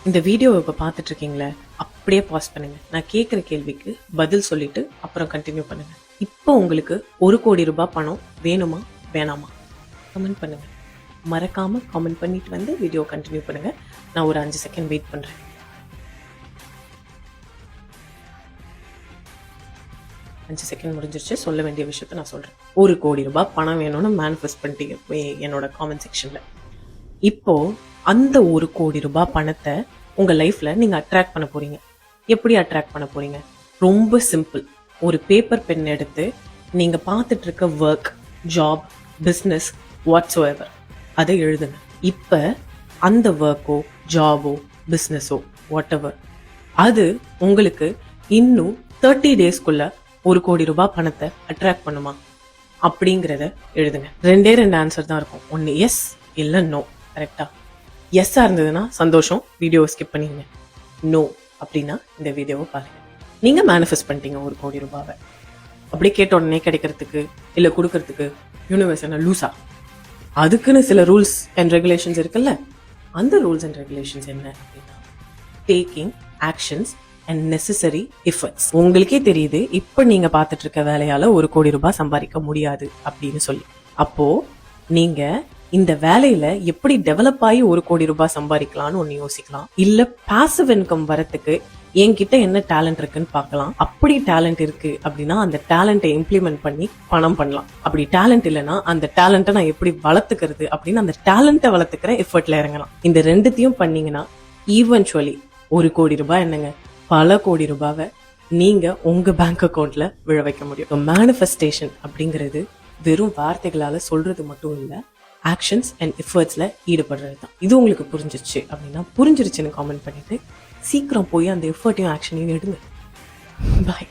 இந்த வீடியோவை இப்போ பார்த்துட்டு இருக்கீங்களே, அப்படியே பாஸ் பண்ணுங்க. நான் கேட்குற கேள்விக்கு பதில் சொல்லிட்டு அப்புறம் கண்டினியூ பண்ணுங்க. இப்போ உங்களுக்கு 1,00,00,000 பணம் வேணுமா வேணாமா? கமெண்ட் பண்ணுங்க. மறக்காம கமெண்ட் பண்ணிட்டு வந்து வீடியோ கண்டினியூ பண்ணுங்க. நான் ஒரு 5 செகண்ட் வெயிட் பண்றேன். அஞ்சு செகண்ட் முடிஞ்சிருச்சு. சொல்ல வேண்டிய விஷயத்த நான் சொல்றேன். 1,00,00,000 பணம் வேணும்னு மேனிஃபெஸ்ட் பண்ணிட்டீங்க என்னோட காமெண்ட் செக்ஷன்ல. இப்போ அந்த 1,00,00,000 பணத்தை உங்க லைஃப்ல நீங்க அட்ராக்ட் பண்ண போறீங்க. எப்படி அட்ராக்ட் பண்ண போறீங்க? ரொம்ப சிம்பிள். ஒரு பேப்பர் பென் எடுத்து நீங்க பார்த்துட்டு இருக்க ஒர்க், ஜாப், பிசினஸ், வாட்ஸ்எவர் அதை எழுதுங்க. இப்ப அந்த ஒர்க்கோ, ஜாபோ, பிசினஸோ, வாட் எவர், அது உங்களுக்கு இன்னும் 30 டேஸ்க்குள்ள 1,00,00,000 பணத்தை அட்ராக்ட் பண்ணுமா அப்படிங்கறத எழுதுங்க. 2 ஆன்சர் தான் இருக்கும். ஒன்னு எஸ் இல்ல நோ. கரெக்டா? எஸ்ஸா இருந்ததுன்னா சந்தோஷம், வீடியோவை ஸ்கிப் பண்ணிடுங்க. நோ அப்படின்னா இந்த வீடியோவை பாருங்க. நீங்க மேனிஃபெஸ்ட் பண்ணிட்டீங்க 1,00,00,000. அப்படி கேட்ட உடனே கிடைக்கிறதுக்கு இல்ல கொடுக்கறதுக்கு யூனிவர்ஸ் என்ன லூசா? அதுக்குன்னு சில ரூல்ஸ் அண்ட் ரெகுலேஷன்ஸ் இருக்குல்ல. அந்த ரூல்ஸ் அண்ட் ரெகுலேஷன்ஸ் என்ன அப்படின்னா, taking actions and necessary efforts. உங்களுக்கே தெரியுது இப்ப நீங்க பார்த்துட்டு இருக்க வேலையால 1,00,00,000 சம்பாதிக்க முடியாது அப்படின்னு சொல்லி. அப்போ நீங்க இந்த வேலையில எப்படி டெவலப் ஆகி 1,00,00,000 சம்பாதிக்கலாம்னு ஒன்னு யோசிக்கலாம். இல்ல பாசிவ் இன்கம் வரத்துக்கு என்கிட்ட என்ன டேலண்ட் இருக்குன்னு பார்க்கலாம். அப்படி டேலண்ட் இருக்கு அப்படின்னா அந்த டேலண்ட்டை இம்ப்ளிமெண்ட் பண்ணி பணம் பண்ணலாம். அப்படி டேலண்ட் இல்லைன்னா அந்த டேலண்ட்டை நான் எப்படி வளர்த்துக்கிறது அப்படின்னு அந்த டேலண்ட்டை வளர்த்துக்கிற எஃபர்ட்ல இறங்கலாம். இந்த ரெண்டுத்தையும் பண்ணீங்கன்னா ஈவென்ச்சுவலி 1,00,00,000 என்னங்க, பல கோடி ரூபாவை நீங்க உங்க பேங்க் அக்கௌண்ட்ல விழ வைக்க முடியும். மேனிஃபெஸ்டேஷன் அப்படிங்கிறது வெறும் வார்த்தைகளால சொல்றது மட்டும் இல்ல, ஆக்ஷன்ஸ் அண்ட் எஃபர்ட்ஸ்ல ஈடுபடுறது தான். இது உங்களுக்கு புரிஞ்சிருச்சு அப்படின்னா புரிஞ்சிருச்சுன்னு காமெண்ட் பண்ணிட்டு சீக்கிரம் போய் அந்த எஃபர்ட்டையும் ஆக்ஷனையும் எடுங்க. பாய்.